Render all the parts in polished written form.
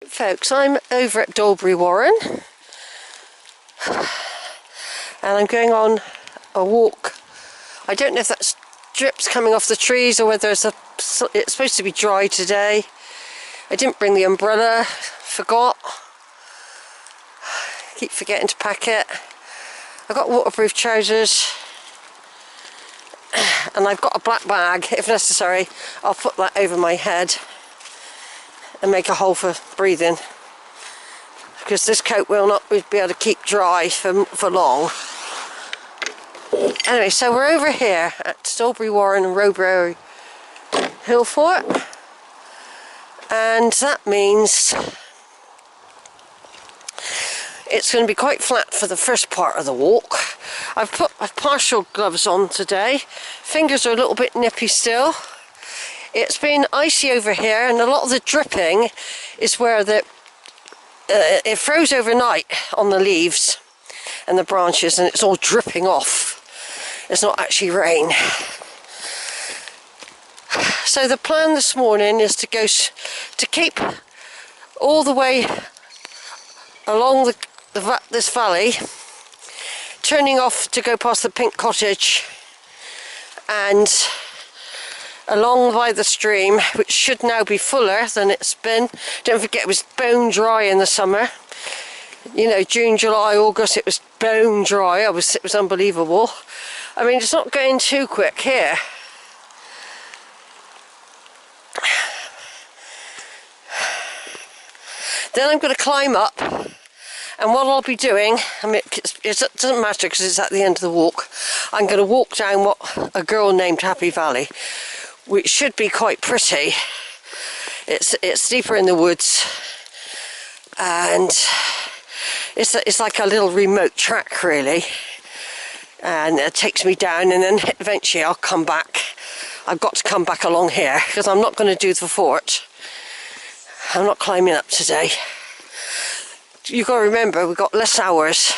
Folks, I'm over at Dolebury Warren and I'm going on a walk. I don't know if that's drips coming off the trees or whether it's supposed to be dry today. I didn't bring the umbrella, forgot. Keep forgetting to pack it. I've got waterproof trousers and I've got a black bag. If necessary, I'll put that over my head and make a hole for breathing, because this coat will not be able to keep dry for long. Anyway, so we're over here at Dolebury Warren and Rowberrow Hillfort, and that means it's going to be quite flat for the first part of the walk. I've put my partial gloves on today. Fingers are a little bit nippy still. It's been icy over here, and a lot of the dripping is where it froze overnight on the leaves and the branches, and it's all dripping off. It's not actually rain. So the plan this morning is to keep all the way along this valley, turning off to go past the pink cottage and along by the stream, which should now be fuller than it's been. Don't forget, it was bone dry in the summer. You know, June, July, August, it was bone dry. It was unbelievable. I mean, it's not going too quick here. Then I'm going to climb up, and what I'll be doing, I mean, it doesn't matter because it's at the end of the walk. I'm going to walk down what a girl named Happy Valley, which should be quite pretty. It's deeper in the woods, and it's like a little remote track really, and it takes me down, and then eventually I'll come back. I've got to come back along here because I'm not going to do the fort. I'm not climbing up today. You've got to remember, we've got less hours.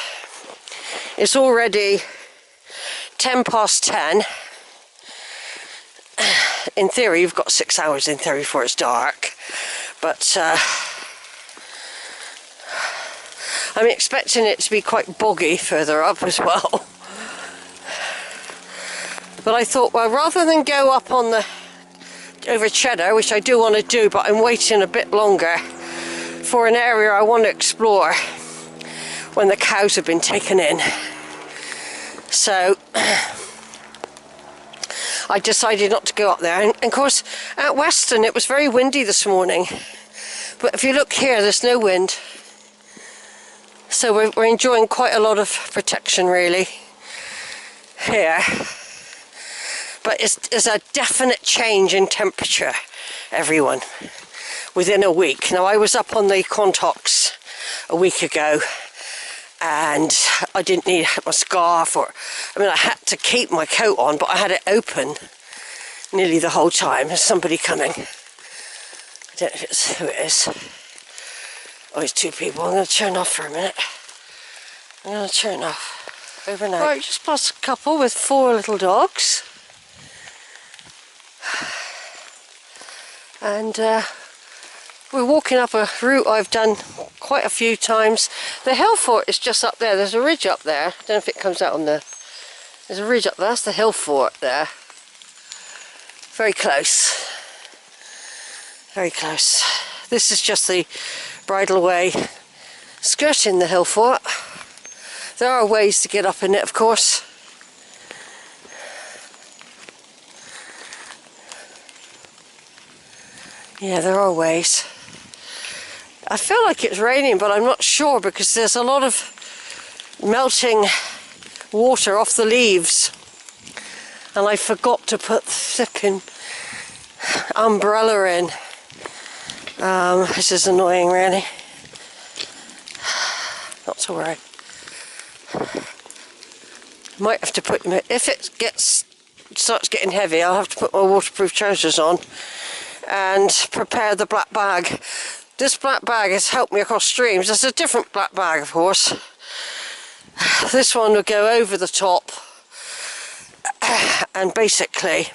It's already 10 past 10. In theory, you've got 6 hours in theory before it's dark, but I'm expecting it to be quite boggy further up as well. But I thought, well, rather than go up on over Cheddar, which I do want to do, but I'm waiting a bit longer for an area I want to explore when the cows have been taken in. So I decided not to go up there, and of course at Weston it was very windy this morning, but if you look here there's no wind, so we're enjoying quite a lot of protection really here. But it's a definite change in temperature, everyone, within a week. Now I was up on the Quantocks a week ago, and I didn't need my scarf, I had to keep my coat on, but I had it open nearly the whole time. There's somebody coming. I don't know who it is. Oh, it's two people. I'm going to turn off for a minute. I'm going to turn off overnight. Right, just past a couple with 4 little dogs. And we're walking up a route I've done quite a few times. The hill fort is just up there. There's a ridge up there. I don't know if it comes out on the... There's a ridge up there. That's the hill fort there. Very close. Very close. This is just the bridle way skirting the hill fort. There are ways to get up in it, of course. Yeah, there are ways. I feel like it's raining, but I'm not sure because there's a lot of melting water off the leaves. And I forgot to put the flipping umbrella in. This is annoying, really. Not to worry. Might have to put, if it starts getting heavy, I'll have to put my waterproof trousers on and prepare the black bag. This black bag has helped me across streams. There's a different black bag, of course. This one will go over the top and basically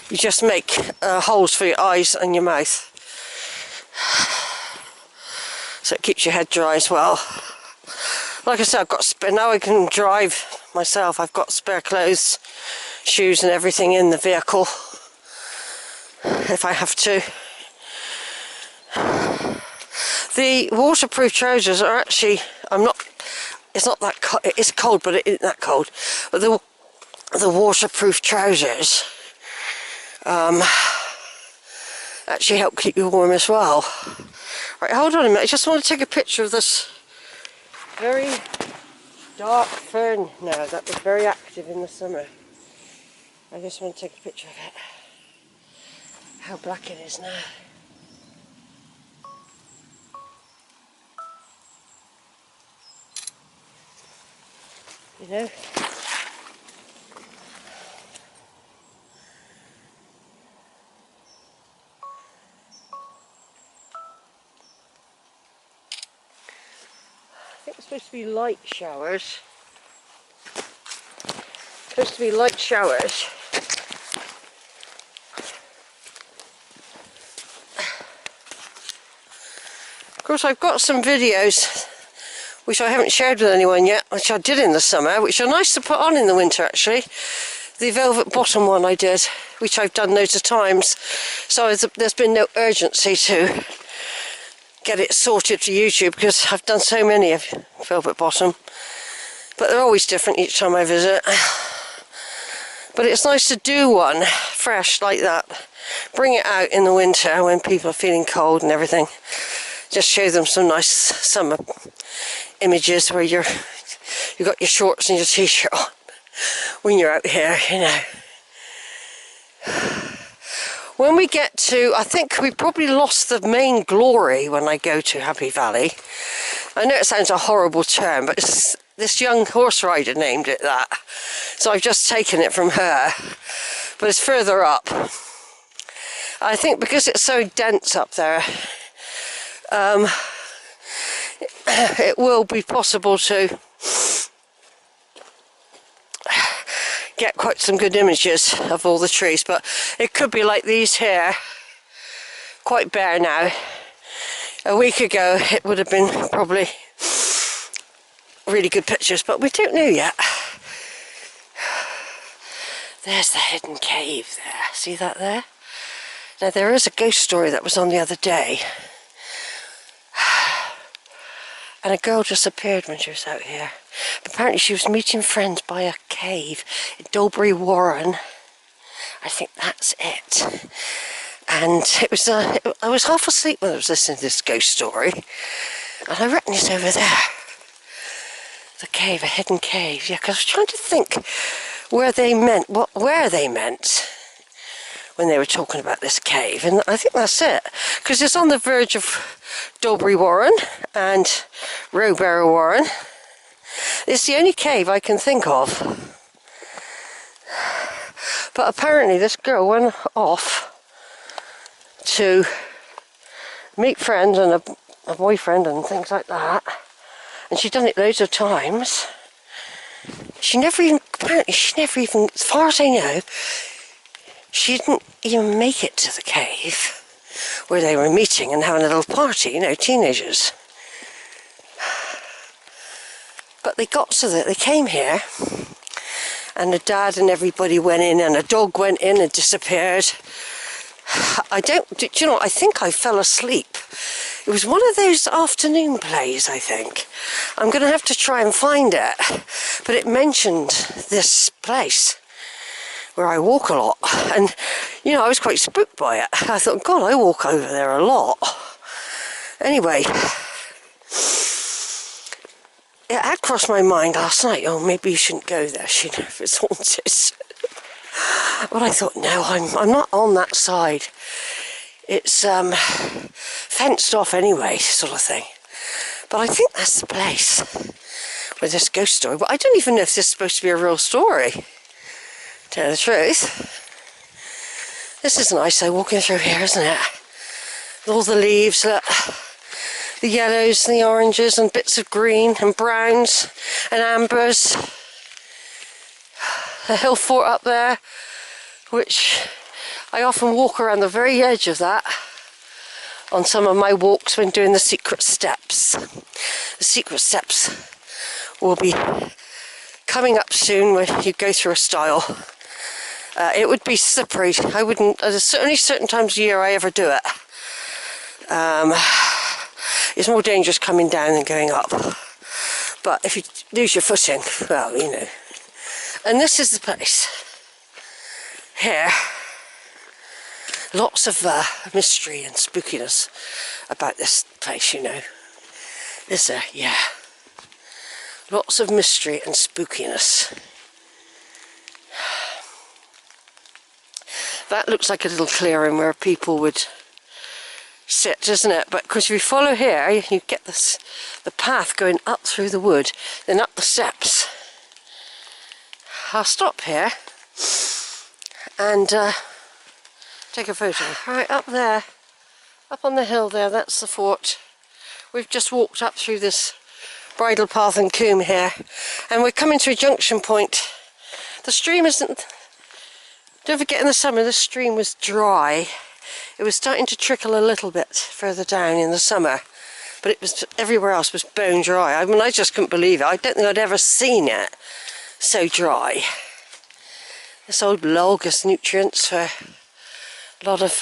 you just make holes for your eyes and your mouth. So it keeps your head dry as well. Like I said, I've got now I can drive myself. I've got spare clothes, shoes and everything in the vehicle if I have to. The waterproof trousers are actually, it's not that cold, it is cold but it isn't that cold. But the waterproof trousers actually help keep you warm as well. Right, hold on a minute, I just want to take a picture of this very dark fern now that was very active in the summer. I just want to take a picture of it. How black it is now. You know? I think it's supposed to be light showers. Supposed to be light showers. Of course, I've got some videos which I haven't shared with anyone yet, which I did in the summer, which are nice to put on in the winter actually. The velvet bottom one I did, which I've done loads of times, so there's been no urgency to get it sorted for YouTube because I've done so many of velvet bottom, but they're always different each time I visit. But it's nice to do one fresh like that, bring it out in the winter when people are feeling cold and everything, just show them some nice summer images where you've got your shorts and your t-shirt on when you're out here, you know. When we get to, I think we probably lost the main glory when I go to Happy Valley. I know it sounds a horrible term, but it's, this young horse rider named it that, so I've just taken it from her, but it's further up. I think because it's so dense up there, it will be possible to get quite some good images of all the trees, but it could be like these here, quite bare now. A week ago it would have been probably really good pictures, but we don't know yet. There's the hidden cave there, see that there? Now there is a ghost story that was on the other day, and a girl just appeared when she was out here. Apparently she was meeting friends by a cave in Dolebury Warren. I think that's it. And it was I was half asleep when I was listening to this ghost story, and I reckon it's over there. The cave, a hidden cave. Yeah, because I was trying to think where they meant when they were talking about this cave, and I think that's it, because it's on the verge of Dolebury Warren and Rowberrow Warren. It's the only cave I can think of. But apparently this girl went off to meet friends and a boyfriend and things like that, and she'd done it loads of times. Apparently she never even, as far as I know, she didn't even make it to the cave where they were meeting and having a little party, you know, teenagers. But they got so that they came here, and the dad and everybody went in, and a dog went in and disappeared. Do you know what, I think I fell asleep. It was one of those afternoon plays, I think. I'm going to have to try and find it. But it mentioned this place where I walk a lot, and you know, I was quite spooked by it. I thought, God, I walk over there a lot. Anyway, it had crossed my mind last night, oh, maybe you shouldn't go there, you know, if it's haunted. But I thought, no, I'm not on that side. It's fenced off anyway, sort of thing. But I think that's the place where this ghost story, but I don't even know if this is supposed to be a real story, to tell the truth. This is nice though, walking through here, isn't it? With all the leaves, look. The yellows and the oranges and bits of green and browns and ambers. The hill fort up there, which I often walk around the very edge of that on some of my walks when doing the secret steps. The secret steps will be coming up soon when you go through a stile. It would be slippery. I wouldn't, there's only certain times a year I ever do it. It's more dangerous coming down than going up. But if you lose your footing, well, you know. And this is the place. Here, lots of mystery and spookiness about this place, you know. Is there? Yeah. Lots of mystery and spookiness. That looks like a little clearing where people would sit, doesn't it? But because if you follow here, you get this, the path going up through the wood, then up the steps. I'll stop here and take a photo. Right up there, up on the hill there, that's the fort. We've just walked up through this bridle path and coombe here, and we're coming to a junction point. The stream isn't, don't forget in the summer the stream was dry. It was starting to trickle a little bit further down in the summer, but it was, everywhere else was bone dry. I mean, I just couldn't believe it. I don't think I'd ever seen it so dry. This old log has nutrients for a lot of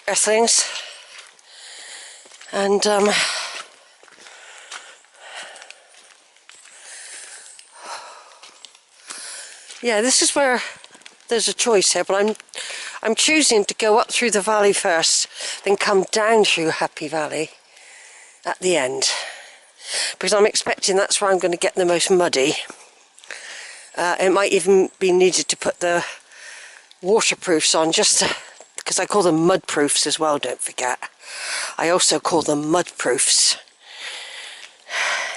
earthlings, and yeah, this is where there's a choice here, but I'm choosing to go up through the valley first, then come down through Happy Valley at the end, because I'm expecting that's where I'm going to get the most muddy. It might even be needed to put the waterproofs on, just to, because I call them mud proofs as well, don't forget. I also call them mud proofs,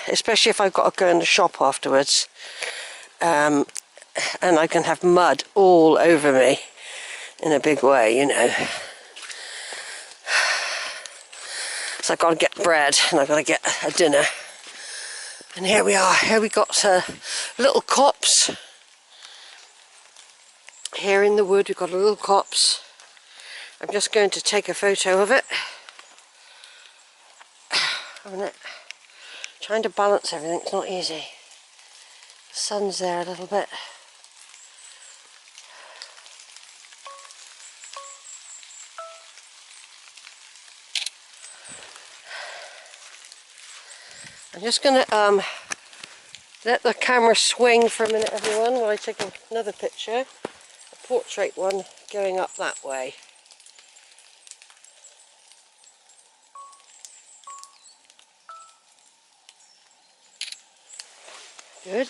especially if I've got to go in the shop afterwards, and I can have mud all over me in a big way, you know. So I've got to get bread and I've got to get a dinner. And here we are. Here we got a little copse. Here in the wood we've got a little copse. I'm just going to take a photo of it. Trying to balance everything, it's not easy. The sun's there a little bit. I'm just going to let the camera swing for a minute, everyone, while I take another picture. A portrait one going up that way. Good.